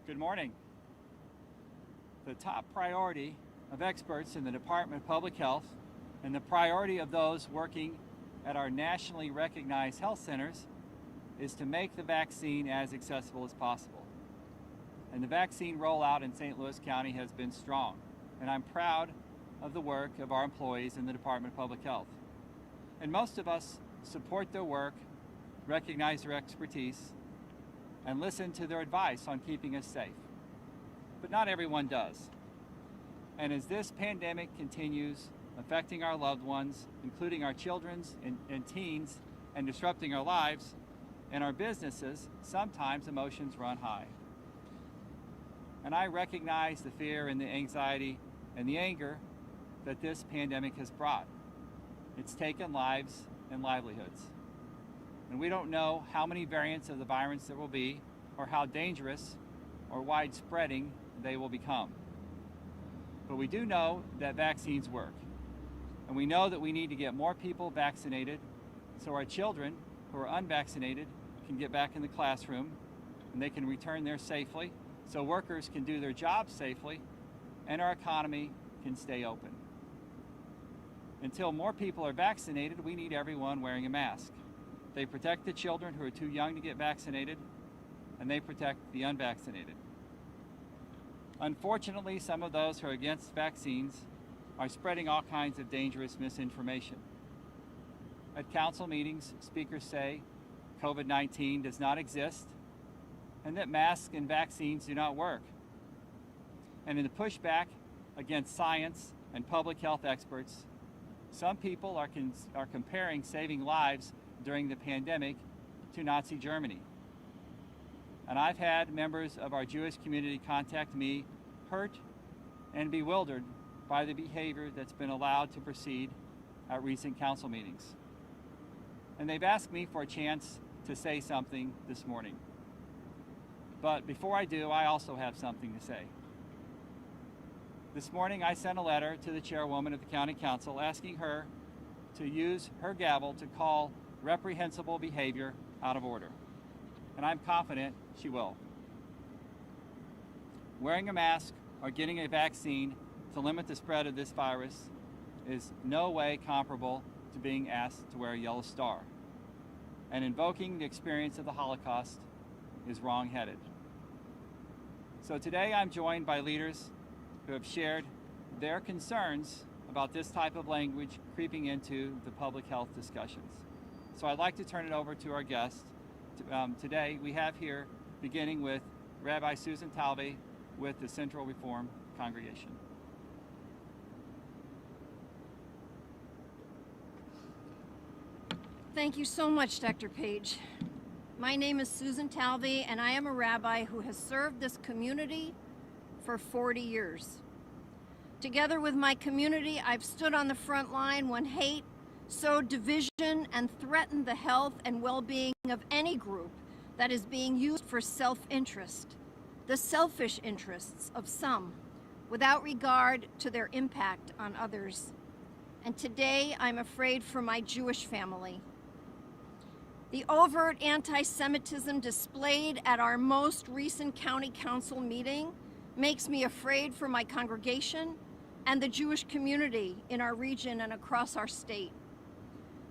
Good morning. The top priority of experts in the Department of Public Health and the priority of those working at our nationally recognized health centers is to make the vaccine as accessible as possible. And the vaccine rollout in St. Louis County has been strong, and I'm proud of the work of our employees in the Department of Public Health. And most of us support their work, recognize their expertise, and listen to their advice on keeping us safe. But not everyone does. And as this pandemic continues affecting our loved ones, including our children and teens, and disrupting our lives and our businesses, sometimes emotions run high. And I recognize the fear and the anxiety and the anger that this pandemic has brought. It's taken lives and livelihoods. And we don't know how many variants of the virus there will be, or how dangerous or widespreading they will become. But we do know that vaccines work. And we know that we need to get more people vaccinated so our children who are unvaccinated can get back in the classroom and they can return there safely, so workers can do their jobs safely and our economy can stay open. Until more people are vaccinated, we need everyone wearing a mask. They protect the children who are too young to get vaccinated, and they protect the unvaccinated. Unfortunately, some of those who are against vaccines are spreading all kinds of dangerous misinformation. At council meetings, speakers say COVID-19 does not exist and that masks and vaccines do not work. And in the pushback against science and public health experts, some people are comparing saving lives during the pandemic to Nazi Germany. And I've had members of our Jewish community contact me hurt and bewildered by the behavior that's been allowed to proceed at recent council meetings. And they've asked me for a chance to say something this morning. But before I do, I also have something to say. This morning I sent a letter to the chairwoman of the county council asking her to use her gavel to call reprehensible behavior out of order. And I'm confident she will. Wearing a mask or getting a vaccine to limit the spread of this virus is no way comparable to being asked to wear a yellow star. And invoking the experience of the Holocaust is wrong-headed. So today I'm joined by leaders who have shared their concerns about this type of language creeping into the public health discussions. So I'd like to turn it over to our guests. Today we have here, beginning with Rabbi Susan Talby with the Central Reform Congregation. Thank you so much, Dr. Page. My name is Susan Talby, and I am a rabbi who has served this community for 40 years. Together with my community, I've stood on the front line when hate sowed division and threatened the health and well-being of any group that is being used for self-interest, the selfish interests of some, without regard to their impact on others. And today, I'm afraid for my Jewish family. The overt anti-Semitism displayed at our most recent county council meeting makes me afraid for my congregation and the Jewish community in our region and across our state.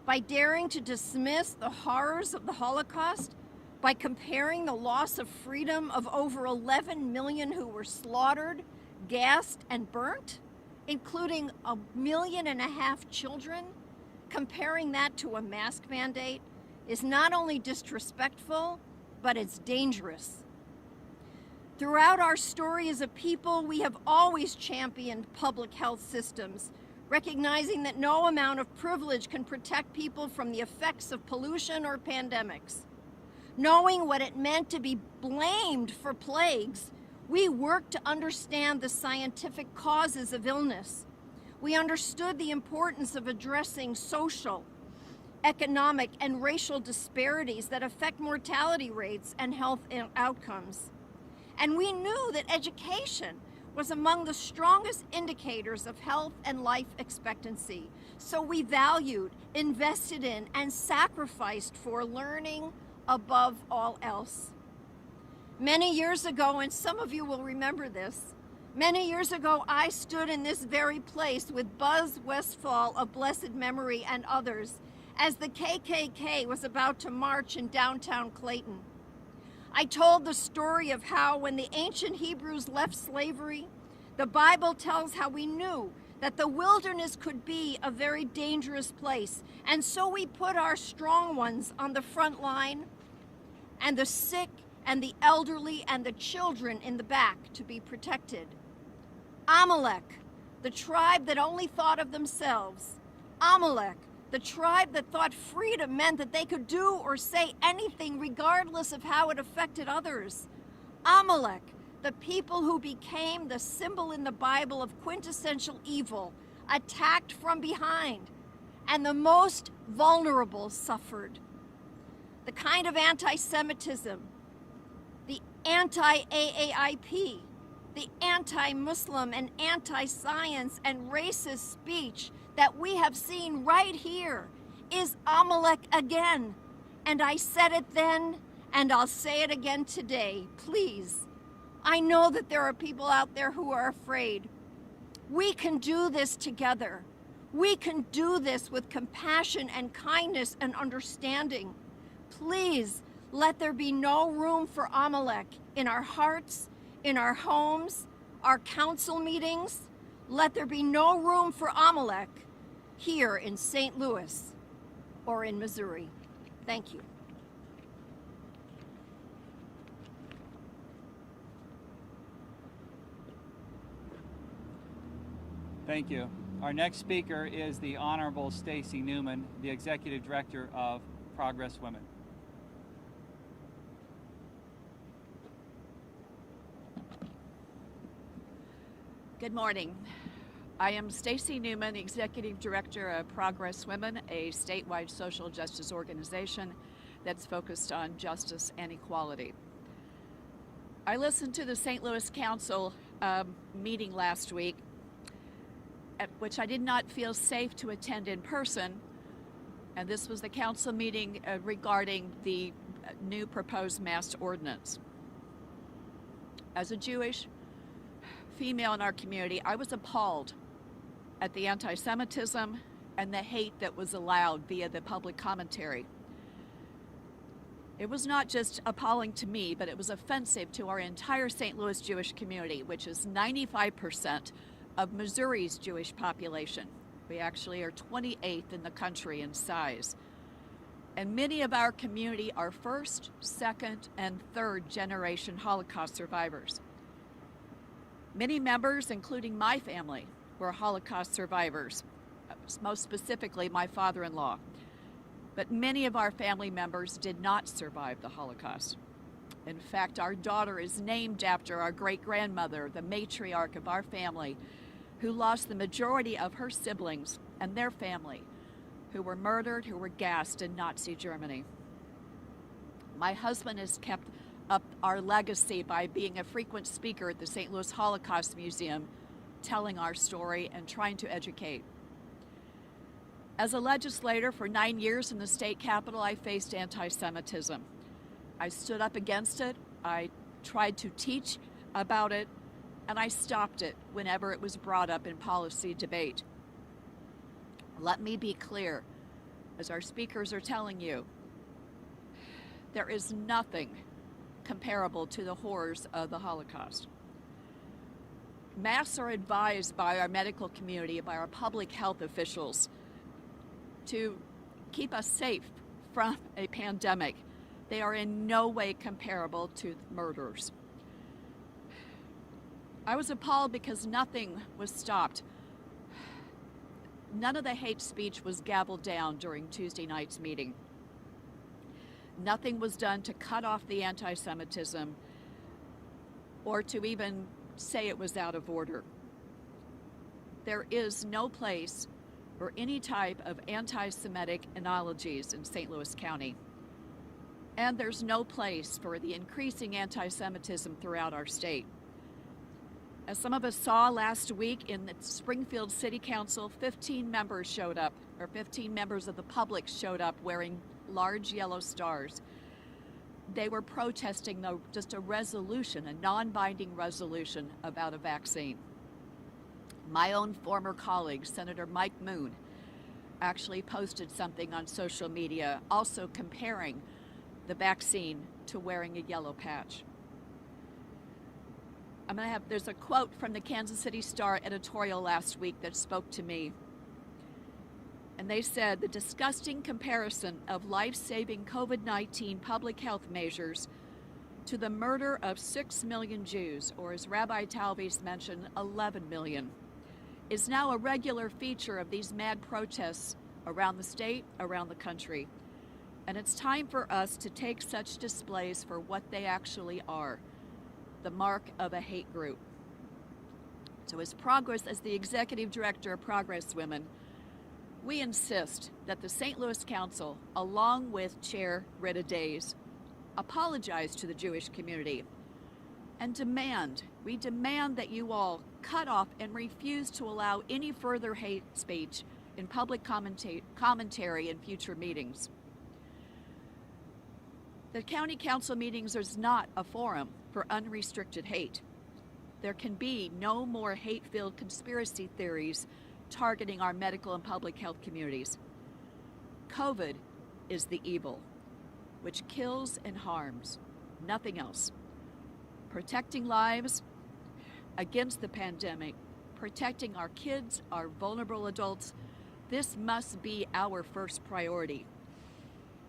By daring to dismiss the horrors of the Holocaust, by comparing the loss of freedom of over 11 million who were slaughtered, gassed, and burnt, including 1.5 million children, comparing that to a mask mandate is not only disrespectful, but it's dangerous. Throughout our story as a people, we have always championed public health systems, recognizing that no amount of privilege can protect people from the effects of pollution or pandemics. Knowing what it meant to be blamed for plagues, we worked to understand the scientific causes of illness. We understood the importance of addressing social, economic, and racial disparities that affect mortality rates and health outcomes. And we knew that education was among the strongest indicators of health and life expectancy. So we valued, invested in, and sacrificed for learning above all else. Many years ago, and some of you will remember this, many years ago I stood in this very place with Buzz Westfall of blessed memory and others as the KKK was about to march in downtown Clayton. I told the story of how when the ancient Hebrews left slavery, the Bible tells how we knew that the wilderness could be a very dangerous place. And so we put our strong ones on the front line and the sick and the elderly and the children in the back to be protected. Amalek, the tribe that only thought of themselves. Amalek, the tribe that thought freedom meant that they could do or say anything regardless of how it affected others. Amalek, the people who became the symbol in the Bible of quintessential evil, attacked from behind, and the most vulnerable suffered. The kind of anti-Semitism, the anti-AAIP, the anti-Muslim and anti-science and racist speech that we have seen right here is Amalek again. And I said it then, and I'll say it again today. Please, I know that there are people out there who are afraid. We can do this together. We can do this with compassion and kindness and understanding. Please, let there be no room for Amalek in our hearts, in our homes, our council meetings. Let there be no room for Amalek here in St. Louis or in Missouri. Thank you. Thank you. Our next speaker is the Honorable Stacey Newman, the Executive Director of Progress Women. Good morning. I am Stacey Newman, Executive Director of Progress Women, a statewide social justice organization that's focused on justice and equality. I listened to the St. Louis Council meeting last week, at which I did not feel safe to attend in person, and this was the council meeting regarding the new proposed mask ordinance. As a Jewish female in our community, I was appalled at the anti-Semitism and the hate that was allowed via the public commentary. It was not just appalling to me, but it was offensive to our entire St. Louis Jewish community, which is 95% of Missouri's Jewish population. We actually are 28th in the country in size. And many of our community are first, second, and third generation Holocaust survivors. Many members, including my family, were Holocaust survivors, most specifically my father-in-law. But many of our family members did not survive the Holocaust. In fact, our daughter is named after our great-grandmother, the matriarch of our family, who lost the majority of her siblings and their family, who were murdered, who were gassed in Nazi Germany. My husband has kept up our legacy by being a frequent speaker at the St. Louis Holocaust Museum, telling our story and trying to educate. As a legislator for 9 years in the state capitol, I faced anti-Semitism. I stood up against it, I tried to teach about it, and I stopped it whenever it was brought up in policy debate. Let me be clear, as our speakers are telling you, there is nothing comparable to the horrors of the Holocaust. Masks are advised by our medical community, by our public health officials, to keep us safe from a pandemic. They are in no way comparable to murders. I was appalled because nothing was stopped. None of the hate speech was gavelled down during Tuesday night's meeting. Nothing was done to cut off the anti-Semitism or to even say it was out of order. There is no place for any type of anti-Semitic analogies in St. Louis County. And there's no place for the increasing anti-Semitism throughout our state. As some of us saw last week in the Springfield City Council, 15 members showed up, or 15 members of the public showed up wearing large yellow stars. they were protesting just a resolution, a non-binding resolution about a vaccine. My own former colleague, Senator Mike Moon, actually posted something on social media also comparing the vaccine to wearing a yellow patch. There's a quote from the Kansas City Star editorial last week that spoke to me. And they said, the disgusting comparison of life-saving COVID-19 public health measures to the murder of 6 million Jews, or as Rabbi Talby's mentioned, 11 million, is now a regular feature of these mad protests around the state, around the country. And it's time for us to take such displays for what they actually are, the mark of a hate group. So as the executive director of Progress Women, we insist that the St. Louis Council, along with Chair Rita Days, apologize to the Jewish community and we demand that you all cut off and refuse to allow any further hate speech in public commentary in future meetings. The county council meetings is not a forum for unrestricted hate. There can be no more hate-filled conspiracy theories targeting our medical and public health communities. COVID is the evil, which kills and harms, nothing else. Protecting lives against the pandemic, protecting our kids, our vulnerable adults, this must be our first priority.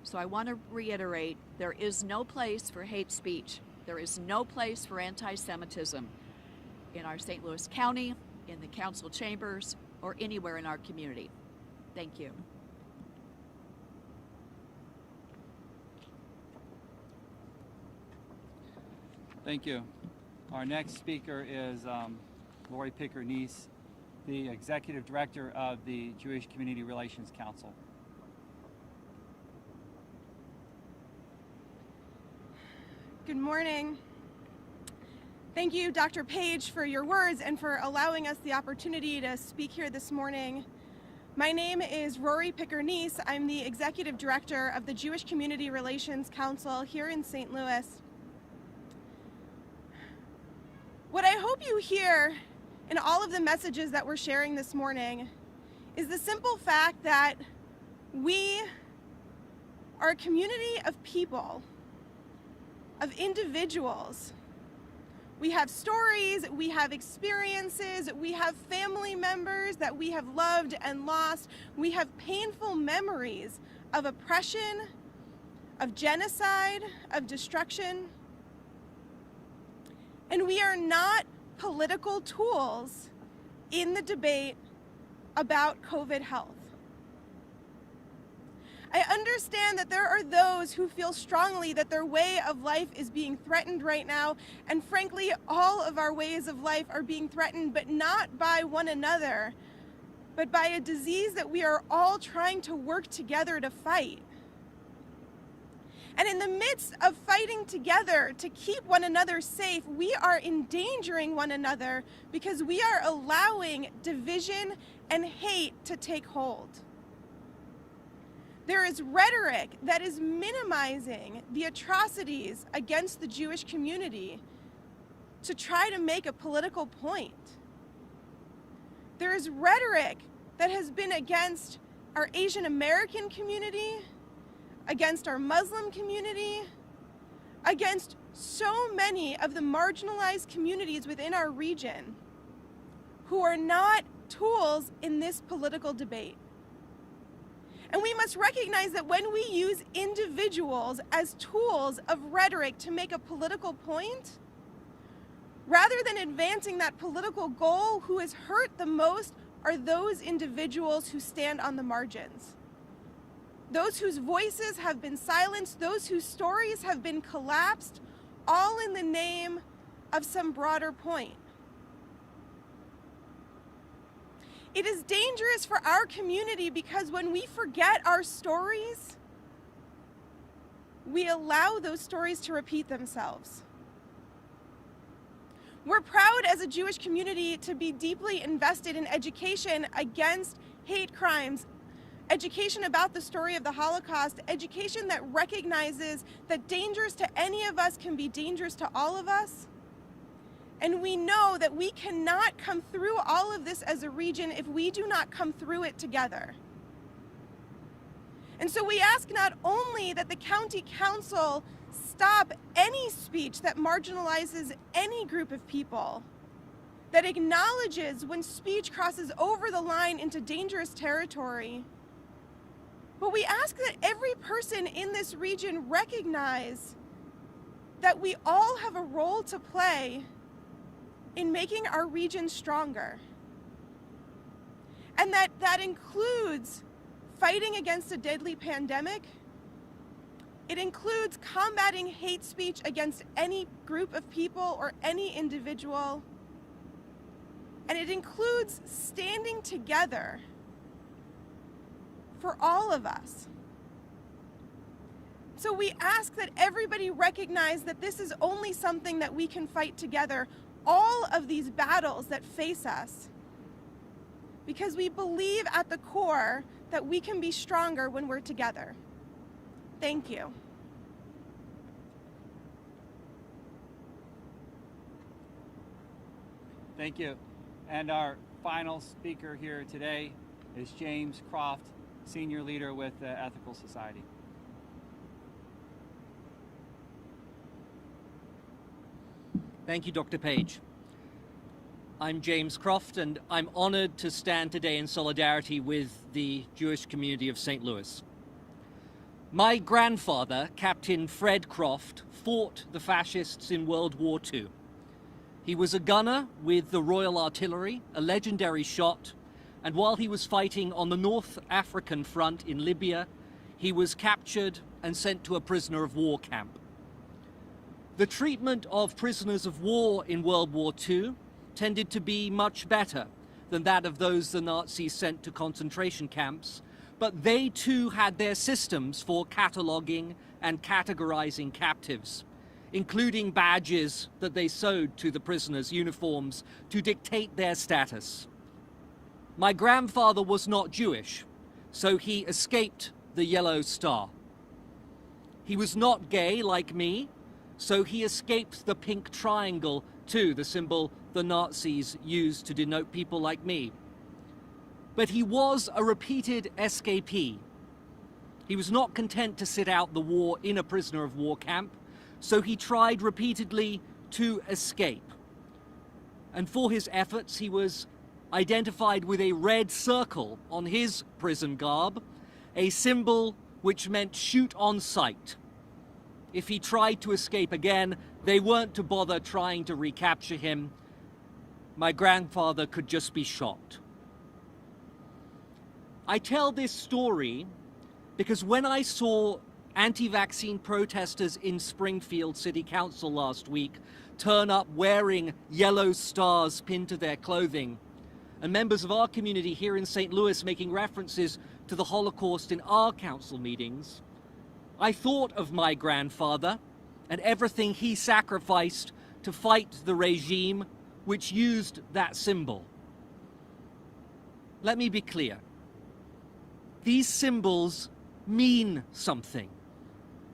So I want to reiterate, there is no place for hate speech. There is no place for anti-Semitism in our St. Louis County, in the council chambers, or anywhere in our community. Thank you. Thank you. Our next speaker is Rory Pickerness, the Executive Director of the Jewish Community Relations Council. Good morning. Thank you, Dr. Page, for your words and for allowing us the opportunity to speak here this morning. My name is Rory Pickerness. I'm the Executive Director of the Jewish Community Relations Council here in St. Louis. What I hope you hear in all of the messages that we're sharing this morning is the simple fact that we are a community of people, of individuals. We have stories, we have experiences, we have family members that we have loved and lost. We have painful memories of oppression, of genocide, of destruction. And we are not political tools in the debate about COVID health. I understand that there are those who feel strongly that their way of life is being threatened right now, and frankly, all of our ways of life are being threatened, but not by one another, but by a disease that we are all trying to work together to fight. And in the midst of fighting together to keep one another safe, we are endangering one another because we are allowing division and hate to take hold. There is rhetoric that is minimizing the atrocities against the Jewish community to try to make a political point. There is rhetoric that has been against our Asian American community, against our Muslim community, against so many of the marginalized communities within our region who are not tools in this political debate. And we must recognize that when we use individuals as tools of rhetoric to make a political point, rather than advancing that political goal, who is hurt the most are those individuals who stand on the margins. Those whose voices have been silenced, those whose stories have been collapsed, all in the name of some broader point. It is dangerous for our community because when we forget our stories, we allow those stories to repeat themselves. We're proud as a Jewish community to be deeply invested in education against hate crimes, education about the story of the Holocaust, education that recognizes that dangerous to any of us can be dangerous to all of us. And we know that we cannot come through all of this as a region if we do not come through it together. And so we ask not only that the county council stop any speech that marginalizes any group of people, that acknowledges when speech crosses over the line into dangerous territory, but we ask that every person in this region recognize that we all have a role to play in making our region stronger. And that includes fighting against a deadly pandemic. It includes combating hate speech against any group of people or any individual. And it includes standing together for all of us. So we ask that everybody recognize that this is only something that we can fight together, all of these battles that face us, because we believe at the core that we can be stronger when we're together. Thank you. Thank you. And our final speaker here today is James Croft, Senior Leader with the Ethical Society. Thank you, Dr. Page. I'm James Croft, and I'm honored to stand today in solidarity with the Jewish community of St. Louis. My grandfather, Captain Fred Croft, fought the fascists in World War II. He was a gunner with the Royal Artillery, a legendary shot, and while he was fighting on the North African front in Libya, he was captured and sent to a prisoner of war camp. The treatment of prisoners of war in World War II tended to be much better than that of those the Nazis sent to concentration camps, but they too had their systems for cataloging and categorizing captives, including badges that they sewed to the prisoners' uniforms to dictate their status. My grandfather was not Jewish, so he escaped the Yellow Star. He was not gay like me, so he escaped the pink triangle too, the symbol the Nazis used to denote people like me. But he was a repeated escapee. He was not content to sit out the war in a prisoner of war camp, so he tried repeatedly to escape. And for his efforts, he was identified with a red circle on his prison garb, a symbol which meant shoot on sight. If he tried to escape again, they weren't to bother trying to recapture him. My grandfather could just be shot. I tell this story because when I saw anti-vaccine protesters in Springfield City Council last week turn up wearing yellow stars pinned to their clothing, and members of our community here in St. Louis making references to the Holocaust in our council meetings, I thought of my grandfather and everything he sacrificed to fight the regime which used that symbol. Let me be clear. These symbols mean something.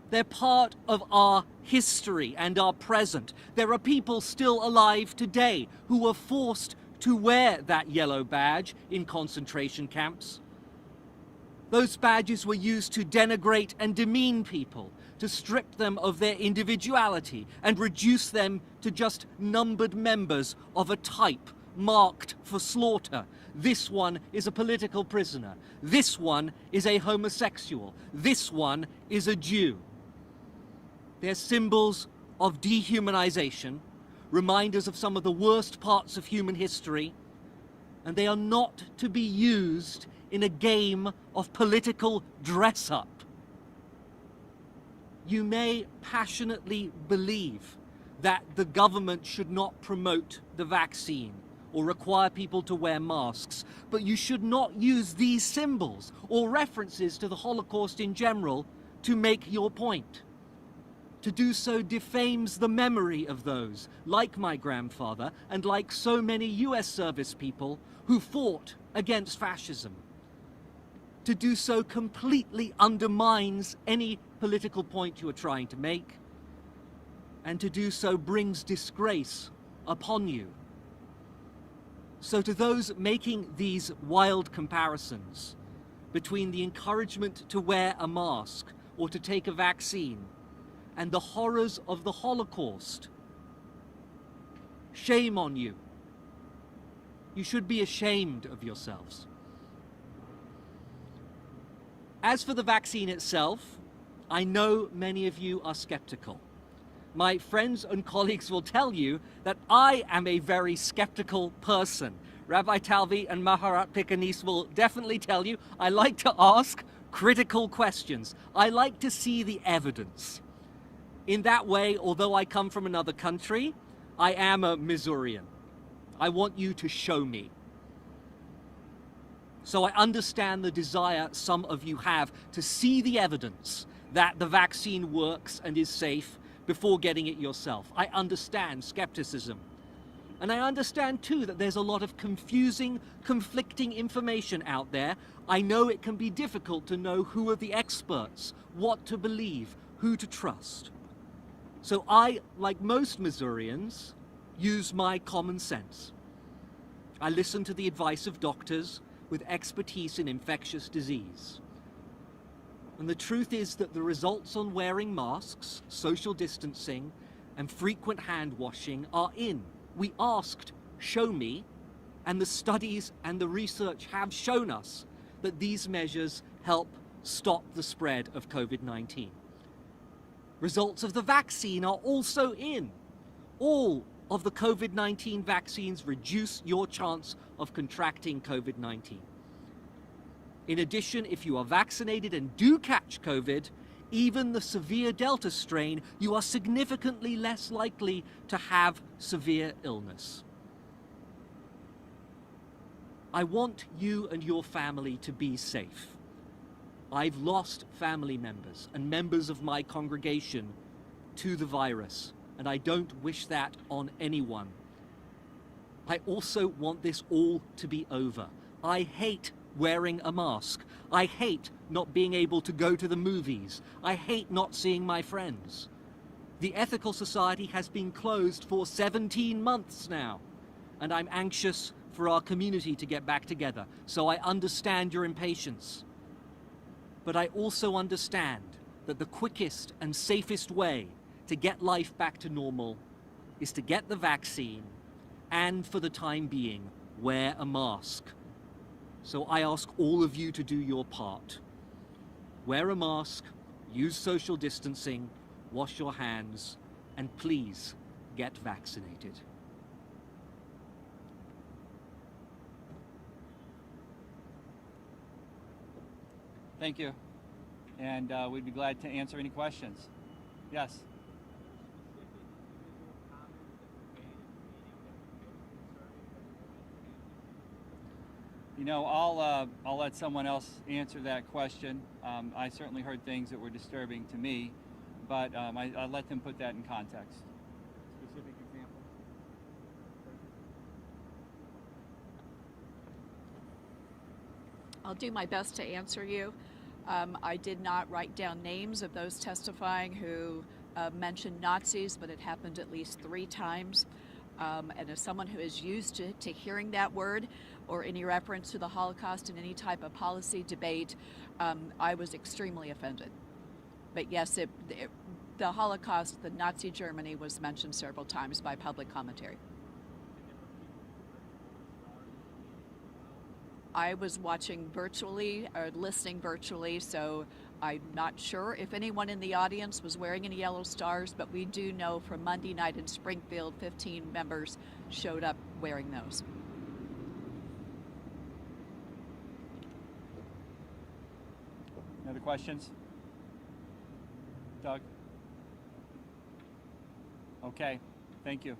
They're part of our history and our present. There are people still alive today who were forced to wear that yellow badge in concentration camps. Those badges were used to denigrate and demean people, to strip them of their individuality and reduce them to just numbered members of a type marked for slaughter. This one is a political prisoner. This one is a homosexual. This one is a Jew. They're symbols of dehumanization, reminders of some of the worst parts of human history, and they are not to be used in a game of political dress-up. You may passionately believe that the government should not promote the vaccine or require people to wear masks, but you should not use these symbols or references to the Holocaust in general to make your point. To do so defames the memory of those, like my grandfather and like so many US service people who fought against fascism. To do so completely undermines any political point you are trying to make, and to do so brings disgrace upon you. So to those making these wild comparisons between the encouragement to wear a mask or to take a vaccine and the horrors of the Holocaust, shame on you. You should be ashamed of yourselves. As for the vaccine itself, I know many of you are skeptical. My friends and colleagues will tell you that I am a very skeptical person. Rabbi Talby and Rory Pickerness will definitely tell you I like to ask critical questions. I like to see the evidence. In that way, although I come from another country, I am a Missourian. I want you to show me. So I understand the desire some of you have to see the evidence that the vaccine works and is safe before getting it yourself. I understand skepticism. And I understand too that there's a lot of confusing, conflicting information out there. I know it can be difficult to know who are the experts, what to believe, who to trust. So I, like most Missourians, use my common sense. I listen to the advice of doctors with expertise in infectious disease. And the truth is that the results on wearing masks, social distancing, and frequent hand washing are in. We asked, show me, and the studies and the research have shown us that these measures help stop the spread of COVID-19. Results of the vaccine are also in. All of the COVID-19 vaccines reduce your chance of contracting COVID-19. In addition, if you are vaccinated and do catch COVID, even the severe Delta strain, you are significantly less likely to have severe illness. I want you and your family to be safe. I've lost family members and members of my congregation to the virus, and I don't wish that on anyone. I also want this all to be over. I hate wearing a mask. I hate not being able to go to the movies. I hate not seeing my friends. The Ethical Society has been closed for 17 months now, and I'm anxious for our community to get back together. So I understand your impatience. But I also understand that the quickest and safest way to get life back to normal is to get the vaccine and, for the time being, wear a mask. So I ask all of you to do your part. Wear a mask, use social distancing, wash your hands, and please get vaccinated. Thank you. And we'd be glad to answer any questions. Yes. You know, I'll let someone else answer that question. I certainly heard things that were disturbing to me, but I let them put that in context. Specific example? I'll do my best to answer you. I did not write down names of those testifying who mentioned Nazis, but it happened at least 3 times. And as someone who is used to hearing that word or any reference to the Holocaust in any type of policy debate, I was extremely offended. But yes, the Holocaust, the Nazi Germany, was mentioned several times by public commentary. I was watching virtually or listening virtually, so I'm not sure if anyone in the audience was wearing any yellow stars, but we do know from Monday night in Springfield, 15 members showed up wearing those. Any other questions? Doug? Okay, thank you.